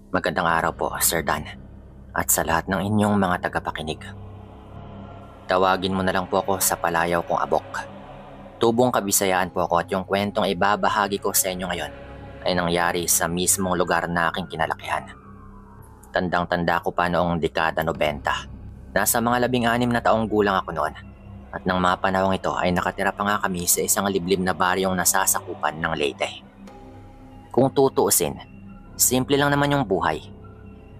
Magandang araw po, Sir Dan, at sa lahat ng inyong mga tagapakinig. Tawagin mo na lang po ako sa palayaw kong Abok. Tubong Kabisayaan po ako at yung kwentong ibabahagi ko sa inyo ngayon ay nangyari sa mismong lugar na aking kinalakihan. Tandang-tanda ko pa noong dekada 90. Nasa mga 16 na taong gulang ako noon at ng mga panahong ito ay nakatira pa nga kami sa isang liblib na baryong nasasakupan ng Leyte. Kung tutuusin, simple lang naman yung buhay.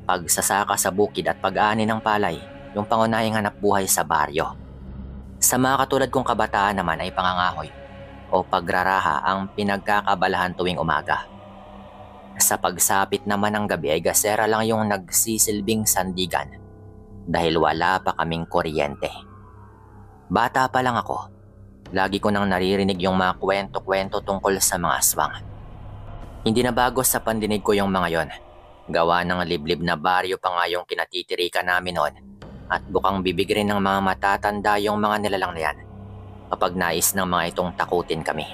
Pagsasaka sa bukid at pag-aani ng palay, yung pangunahing hanap buhay sa baryo. Sa mga katulad kong kabataan naman ay pangangahoy o pagraraha ang pinagkakabalahan tuwing umaga. Sa pagsapit naman ng gabi ay gasera lang yung nagsisilbing sandigan dahil wala pa kaming kuryente. Bata pa lang ako, lagi ko nang naririnig yung mga kwento-kwento tungkol sa mga aswang. Hindi na bago sa pandinig ko yung mga yon. Gawa ng liblib na baryo pa nga yung kinatitirikan namin noon at bukang bibig rin ng mga matatanda yung mga nilalang na yan kapag nais ng mga itong takutin kami.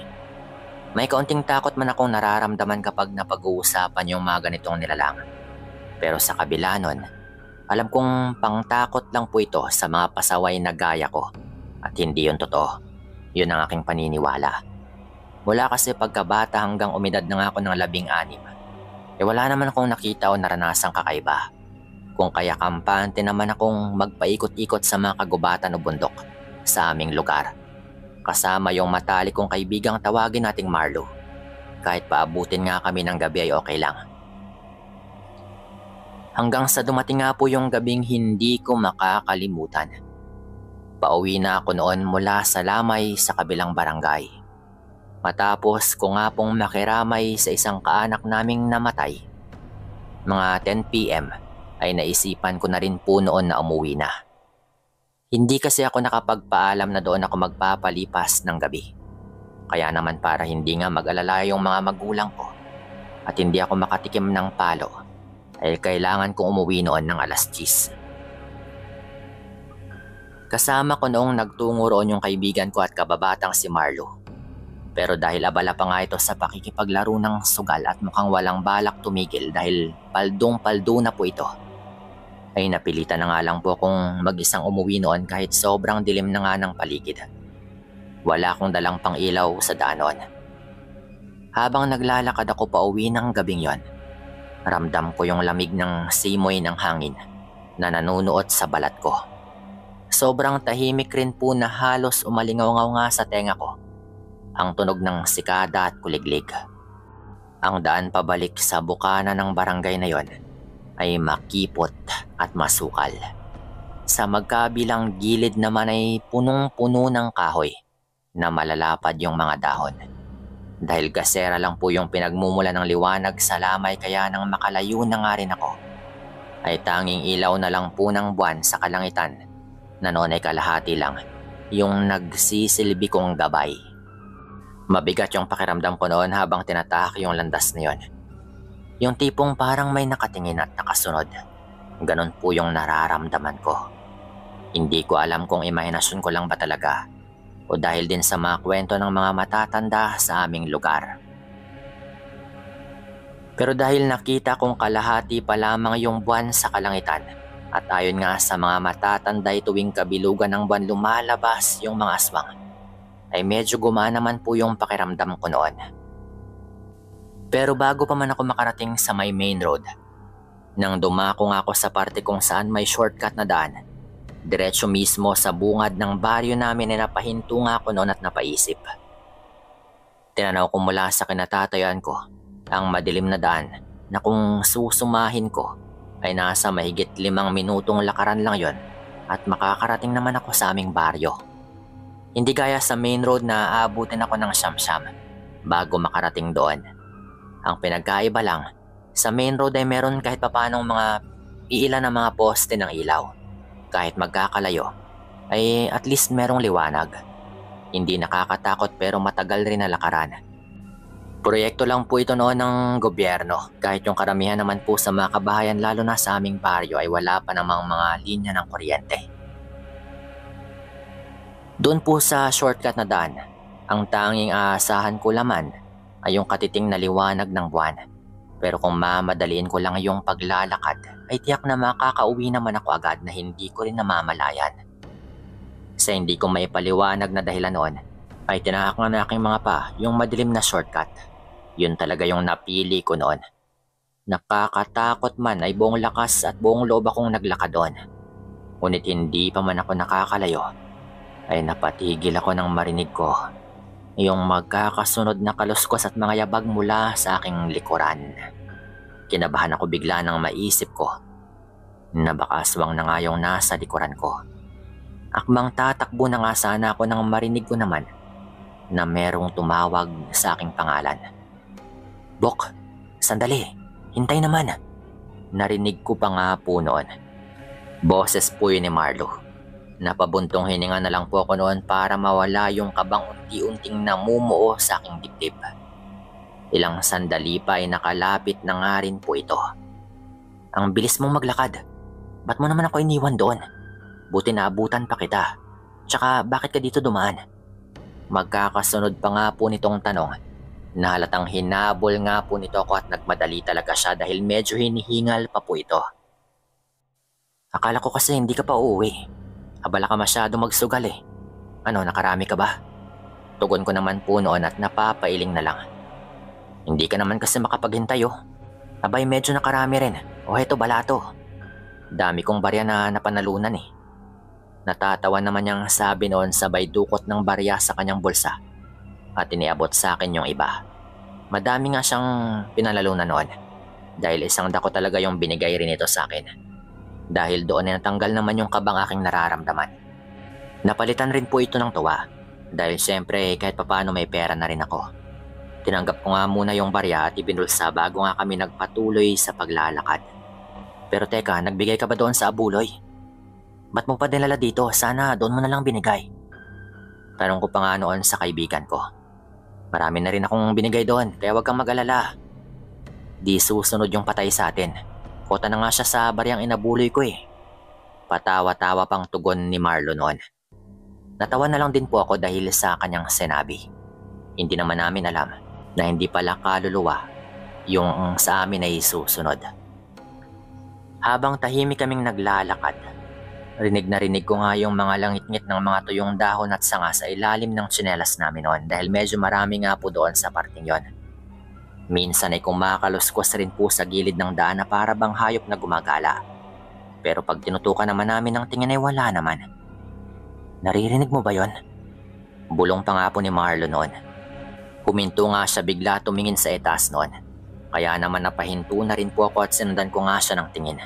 May kaunting takot man akong nararamdaman kapag napag-uusapan yung mga ganitong nilalang. Pero sa kabila nun, alam kong pangtakot lang po ito sa mga pasaway na gaya ko at hindi yun totoo. Yun ang aking paniniwala. Mula kasi pagkabata hanggang umidad na nga ako ng 16, wala naman akong nakita o naranasang kakaiba. Kung kaya kampante naman akong magpaikot-ikot sa mga kagubatan o bundok sa aming lugar. Kasama yung matalik kong kaibigang tawagin nating Marlo. Kahit paabutin nga kami ng gabi ay okay lang. Hanggang sa dumating nga po yung gabing hindi ko makakalimutan. Pauwi na ako noon mula sa Lamay sa kabilang barangay. Matapos ko nga pong makiramay sa isang kaanak naming namatay, mga 10 PM ay naisipan ko na rin po noon na umuwi na. Hindi kasi ako nakapagpaalam na doon ako magpapalipas ng gabi. Kaya naman para hindi nga mag-alala yung mga magulang ko at hindi ako makatikim ng palo, ay kailangan kong umuwi noon ng 10:00. Kasama ko noong nagtungo roon yung kaibigan ko at kababatang si Marlo. Pero dahil abala pa nga ito sa pakikipaglaro ng sugal at mukhang walang balak tumigil dahil paldong-paldo na po ito, ay napilitan na nga lang po akong mag-isang umuwi noon kahit sobrang dilim na nga ng paligid. Wala akong dalang pang ilaw sa daan noon. Habang naglalakad ako pa uwi ng gabing yon, ramdam ko yung lamig ng simoy ng hangin na nanunuot sa balat ko. Sobrang tahimik rin po na halos umalingaw-ngaw nga sa tenga ko ang tunog ng sikada at kuliglig. Ang daan pabalik sa bukana ng barangay na yon ay makipot at masukal. Sa magkabilang gilid naman ay punong-puno ng kahoy na malalapad yung mga dahon. Dahil gasera lang po yung pinagmumula ng liwanag sa lamay kaya nang makalayo na nga rin ako, ay tanging ilaw na lang po ng buwan sa kalangitan na noon ay kalahati lang yung nagsisilbi kong gabay. Mabigat yung pakiramdam ko noon habang tinatahak yung landas na yon. Yung tipong parang may nakatingin at nakasunod. Ganon po yung nararamdaman ko. Hindi ko alam kung imahinasyon ko lang ba talaga o dahil din sa mga kwento ng mga matatanda sa aming lugar. Pero dahil nakita kong kalahati pa lamang yung buwan sa kalangitan at ayon nga sa mga matatanday tuwing kabilugan ng buwan lumalabas yung mga aswang, ay medyo gumana naman po yung pakiramdam ko noon. Pero bago pa man ako makarating sa may main road, nang dumako nga ako sa parte kung saan may shortcut na daan, diretso mismo sa bungad ng baryo namin ay napahinto nga ako noon at napaisip. Tinanaw ko mula sa kinatatayuan ko ang madilim na daan na kung susumahin ko ay nasa mahigit 5 minutong lakaran lang yon at makakarating naman ako sa aming baryo. Hindi gaya sa main road na aabutin ako ng siyam-siyam bago makarating doon. Ang pinagkaiba lang, sa main road ay meron kahit papanong mga iilan na mga poste ng ilaw. Kahit magkakalayo, ay at least merong liwanag. Hindi nakakatakot pero matagal rin na lakaran. Proyekto lang po ito noon ng gobyerno kahit yung karamihan naman po sa mga kabahayan lalo na sa aming baryo ay wala pa namang mga linya ng kuryente. Doon po sa shortcut na daan, ang tanging aasahan ko laman ay yung katiting na liwanag ng buwan. Pero kung mamadaliin ko lang yung paglalakad, ay tiyak na makakauwi naman ako agad na hindi ko rin namamalayan. Sa hindi ko maipaliwanag na dahilan noon, ay tinahak nga na aking mga pa yung madilim na shortcut. Yun talaga yung napili ko noon. Nakakatakot man ay buong lakas at buong loob akong naglakad doon. Ngunit hindi pa man ako nakakalayo, ay napatigil ako nang marinig ko yung magkakasunod na kaluskos at mga yabag mula sa aking likuran. Kinabahan ako bigla nang maisip ko na baka aswang na nga yung nasa likuran ko. Akmang tatakbo na nga sana ako nang marinig ko naman na merong tumawag sa aking pangalan. "Bok, sandali, hintay naman." Narinig ko pa nga po noon. Boses po yun ni Marlo. Napabuntong hininga na lang po ako noon para mawala yung kabang unti-unting namumuo sa aking dibdib. Ilang sandali pa ay nakalapit na nga rin po ito. "Ang bilis mong maglakad. Ba't mo naman ako iniwan doon? Buti naabutan pa kita. Tsaka bakit ka dito dumaan?" Magkakasunod pa nga po nitong tanong na halatang hinabol nga po nito ako at nagmadali talaga siya dahil medyo hinihingal pa po ito. "Akala ko kasi hindi ka pa uuwi. Abala ka masyado magsugal eh. Ano, nakarami ka ba?" Tugon ko naman po noon at napapailing na lang. "Hindi ka naman kasi makapaghintay oh. Abay medyo nakarami rin. O heto balato. Dami kong barya na napanalunan eh." Natatawa naman niyang sabi noon sabay dukot ng barya sa kanyang bulsa at iniabot sa akin yung iba. Madami nga siyang pinalalunan noon dahil isang dako talaga yung binigay rin ito sa akin. Dahil doon ay natanggal naman yung kabang aking nararamdaman. Napalitan rin po ito ng tuwa dahil syempre kahit papaano may pera na rin ako. Tinanggap ko nga muna yung barya at ibinulsa bago nga kami nagpatuloy sa paglalakad. "Pero teka, nagbigay ka ba doon sa abuloy? Ba't mo pa dinala dito? Sana doon mo na lang binigay." Tanong ko pa nga noon sa kaibigan ko. "Marami na rin akong binigay doon kaya wag kang mag-alala. Di susunod yung patay sa atin. Kota na nga siya sa baryang inabuloy ko eh." Patawa-tawa pang tugon ni Marlo noon. Natawa na lang din po ako dahil sa kanyang sinabi. Hindi naman namin alam na hindi pala kaluluwa yung sa amin ay susunod. Habang tahimik kaming naglalakad, rinig na rinig ko nga yung mga langit-ngit ng mga tuyong dahon at sanga sa ilalim ng tsinelas namin noon dahil medyo marami nga po doon sa parting yon. Minsan ay kumakaluskos rin po sa gilid ng daan na para bang hayop na gumagala. Pero pag tinutukan naman namin ng tingin ay wala naman. "Naririnig mo ba yon?" Bulong pa nga po ni Marlo noon. Huminto nga siya bigla tumingin sa itaas noon. Kaya naman napahinto na rin po ako at sinundan ko nga siya ng tingin.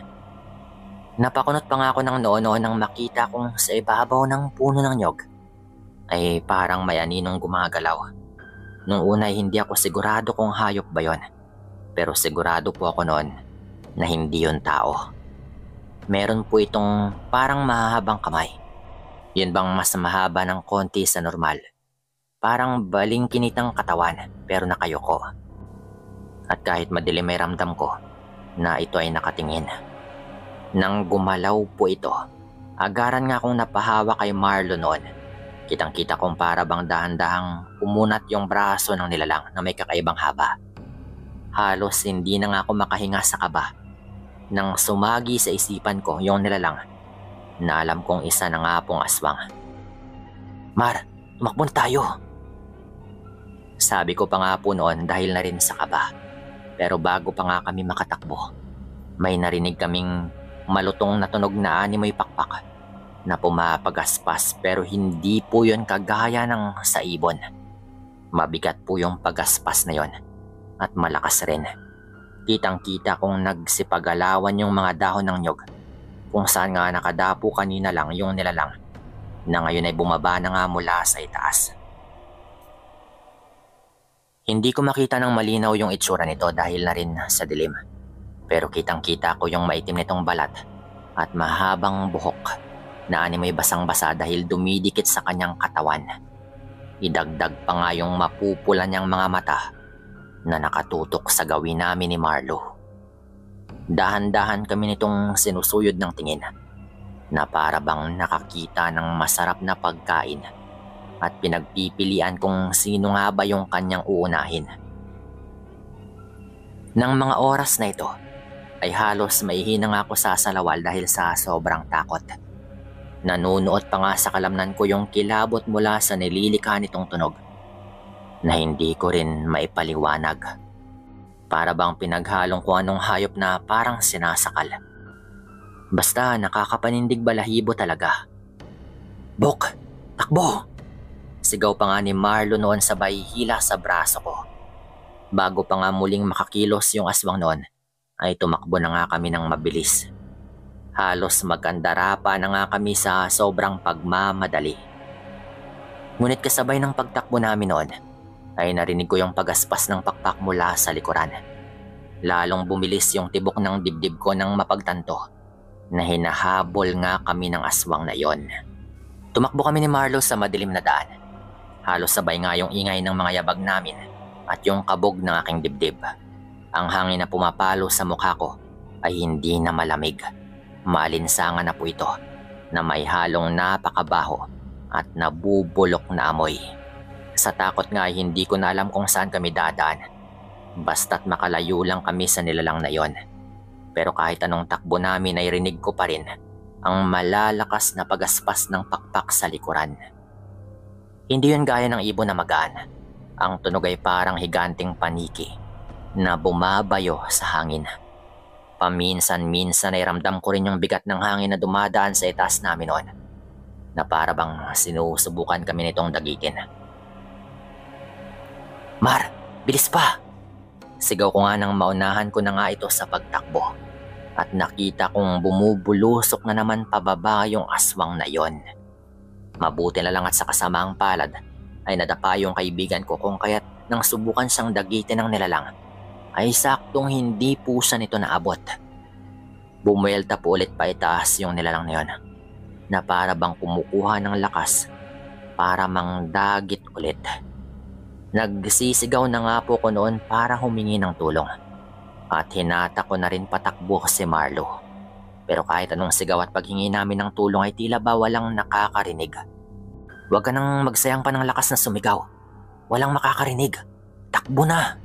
Napakunot pa nga ako ng noo nang makita kong sa ibabaw ng puno ng nyog ay parang may aninong gumagalaw. Nung una ay hindi ako sigurado kung hayop ba yon. Pero sigurado po ako noon na hindi yon tao. Meron po itong parang mahahabang kamay. Yun bang mas mahaba ng konti sa normal. Parang balingkinitang katawan pero nakayoko. At kahit madilim may ramdam ko na ito ay nakatingin. Nang gumalaw po ito, agaran nga akong napahawa kay Marlo noon. Kitang-kita kong para bang dahan-dahang umunat yung braso ng nilalang na may kakaibang haba. Halos hindi na nga ako makahinga sa kaba nang sumagi sa isipan ko yung nilalang na alam kong isa na nga pong aswang. "Mar, tumakbo na tayo." Sabi ko pa nga po noon dahil na rin sa kaba. Pero bago pa nga kami makatakbo, may narinig kaming malutong na tunog na animoy pakpak na pumapagaspas pero hindi po yon kagaya ng sa ibon. Mabigat po yung pagaspas na yon at malakas rin. Kitang-kita kong nagsipagalawan yung mga dahon ng nyog kung saan nga nakadapo kanina lang yung nilalang na ngayon ay bumaba na nga mula sa itaas. Hindi ko makita ng malinaw yung itsura nito dahil na rin sa dilim. Pero kitang-kita ko yung maitim nitong balat at mahabang buhok na animoy basang-basa dahil dumidikit sa kanyang katawan. Idagdag pa nga yung mapupula niyang mga mata na nakatutok sa gawin namin ni Marlo. Dahan-dahan kami nitong sinusuyod ng tingin na para bang nakakita ng masarap na pagkain at pinagpipilian kung sino nga ba yung kanyang uunahin. Nang mga oras na ito, ay halos maihinang ako sa salawal dahil sa sobrang takot. Nanunuot pa nga sa kalamnan ko yung kilabot mula sa nililikha nitong tunog na hindi ko rin maipaliwanag. Para bang pinaghalong ko anong hayop na parang sinasakal. Basta nakakapanindig balahibo talaga. "Bok! Takbo!" Sigaw pa nga ni Marlo noon sabay hila sa braso ko. Bago pa nga muling makakilos yung aswang noon, ay tumakbo na nga kami ng mabilis. Halos magkandara pa na nga kami sa sobrang pagmamadali. Ngunit kasabay ng pagtakbo namin noon, ay narinig ko yung pagaspas ng pakpak mula sa likuran. Lalong bumilis yung tibok ng dibdib ko nang mapagtanto na hinahabol nga kami ng aswang na yon. Tumakbo kami ni Marlo sa madilim na daan. Halos sabay nga yung ingay ng mga yabag namin at yung kabog ng aking dibdib. Ang hangin na pumapalo sa mukha ko ay hindi na malamig. Maalinsangan na po ito na may halong napakabaho at nabubulok na amoy. Sa takot nga ay hindi ko na alam kung saan kami dadaan. Basta't makalayo lang kami sa nilalang na yon. Pero kahit anong takbo namin ay rinig ko pa rin ang malalakas na pagaspas ng pakpak sa likuran. Hindi yun gaya ng ibon na magaan. Ang tunog ay parang higanting paniki na bumabayo sa hangin. Paminsan-minsan ay ramdam ko rin yung bigat ng hangin na dumadaan sa itaas namin noon, na para bang sinusubukan kami nitong dagitin. "Mar, bilis pa!" Sigaw ko nga nang maunahan ko na nga ito sa pagtakbo. At nakita kong bumubulusok na naman pababa yung aswang na yon. Mabuti na lang at sa kasamaang palad ay nadapa yung kaibigan ko kung kaya't nang subukan siyang dagitin ng nilalang ay saktong hindi po siya nito naabot. Bumuelta po ulit pa itaas yung nilalang na yon na para bang kumukuha ng lakas para mangdagit ulit. Nagsisigaw na nga po ko noon para humingi ng tulong at hinata ko na rin patakbo si Marlo. Pero kahit anong sigaw at paghingi namin ng tulong ay tila ba walang nakakarinig. "Huwag ka nang magsayang pa ng lakas na sumigaw. Walang makakarinig. Takbo na!"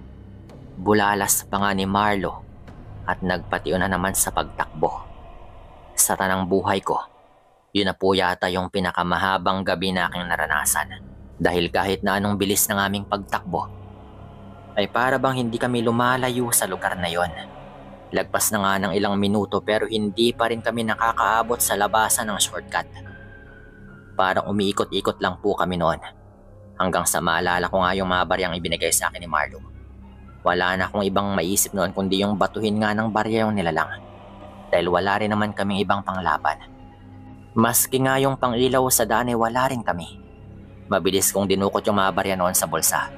Bulalas pa nga ni Marlo at nagpatiyo na naman sa pagtakbo. Sa tanang buhay ko, yun na po yata yung pinakamahabang gabi na aking naranasan. Dahil kahit na anong bilis ng aming pagtakbo, ay para bang hindi kami lumalayo sa lugar na yon. Lagpas na nga ng ilang minuto pero hindi pa rin kami nakakaabot sa labasan ng shortcut. Parang umiikot-ikot lang po kami noon. Hanggang sa maalala ko nga yung mga baryang ibinigay sa akin ni Marlo. Wala na akong ibang maisip noon kundi yung batuhin nga ng barya yung nilalang. Dahil wala rin naman kaming ibang panglaban. Maski nga yung pangilaw sa daan ay wala rin kami. Mabilis kong dinukot yung mga barya noon sa bulsa.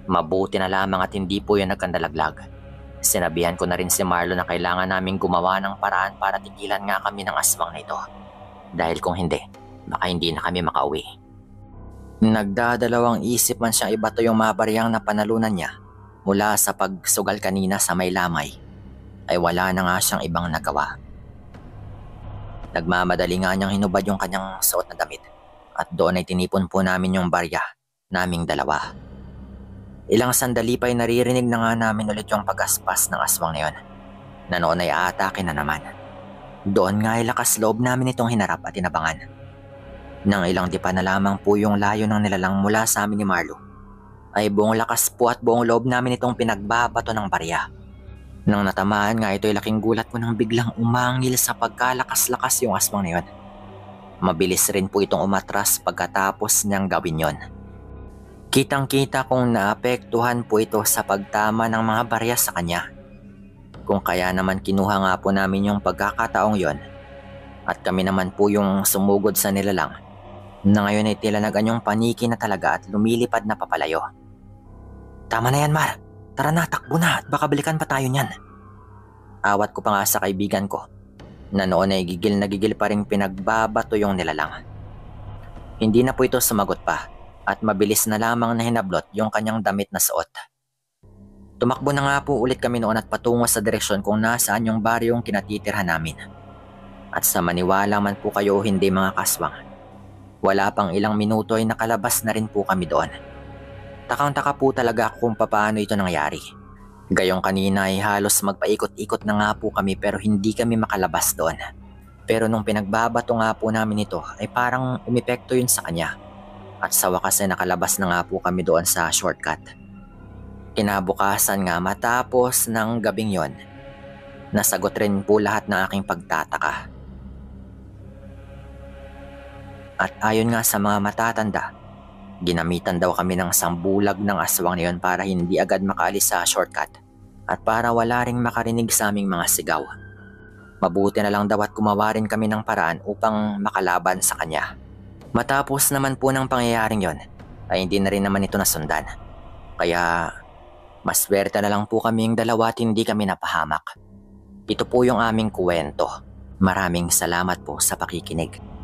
Mabuti na lamang at hindi po yun nagkandalaglag. Sinabihan ko na rin si Marlo na kailangan naming gumawa ng paraan para tigilan nga kami ng aswang na ito. Dahil kung hindi, baka hindi na kami makauwi. Nagdadalawang isip man siyang ibato yung mga bariyang na panalunan niya mula sa pagsugal kanina sa may lamay, ay wala na nga siyang ibang nagawa. Nagmamadali nga niyang hinubad yung kanyang suot na damit at doon ay tinipon po namin yung barya naming dalawa. Ilang sandali pa ay naririnig na nga namin ulit yung pagaspas ng aswang na yon, na noon ay aatake na naman. Doon nga ay lakas loob namin itong hinarap at inabangan. Nang ilang dipa na lamang po yung layo ng nilalang mula sa amin ni Marlo, ay buong lakas po at buong loob namin itong pinagbabato ng barya. Nang natamaan nga ito ay laking gulat ko nang biglang umangil sa pagkalakas-lakas yung aswang na yon. Mabilis rin po itong umatras pagkatapos niyang gawin yon. Kitang-kita kong naapektuhan po ito sa pagtama ng mga barya sa kanya. Kung kaya naman kinuha nga po namin yung pagkakataong yon at kami naman po yung sumugod sa nilalang na ngayon ay tila naganyong paniki na talaga at lumilipad na papalayo. "Tama na yan, Mar. Tara na, takbo na at baka balikan pa tayo niyan." Awat ko pa nga sa kaibigan ko na noon ay gigil na gigil pa rin pinagbabato yung nilalang. Hindi na po ito sumagot pa at mabilis na lamang na hinablot yung kanyang damit na suot. Tumakbo na nga po ulit kami noon at patungo sa direksyon kung nasaan yung baryong kinatitirhan namin. At sa maniwala man po kayo o hindi mga kaswang, wala pang ilang minuto ay nakalabas na rin po kami doon. Takang-taka po talaga ako kung paano ito nangyari. Gayong kanina ay halos magpaikot-ikot na nga po kami pero hindi kami makalabas doon. Pero nung pinagbabato nga po namin ito ay parang umepekto yun sa kanya. At sa wakas ay nakalabas na nga po kami doon sa shortcut. Kinabukasan nga matapos ng gabing yon, nasagot rin po lahat ng aking pagtataka. At ayon nga sa mga matatanda, ginamitan daw kami ng sambulag ng aswang na yun para hindi agad makaalis sa shortcut at para wala ring makarinig sa aming mga sigaw. Mabuti na lang daw at gumawa rin kami ng paraan upang makalaban sa kanya. Matapos naman po ng pangyayaring yon, ay hindi na rin naman ito nasundan. Kaya maswerte na lang po kaming dalawa at hindi kami napahamak. Ito po yung aming kwento. Maraming salamat po sa pakikinig.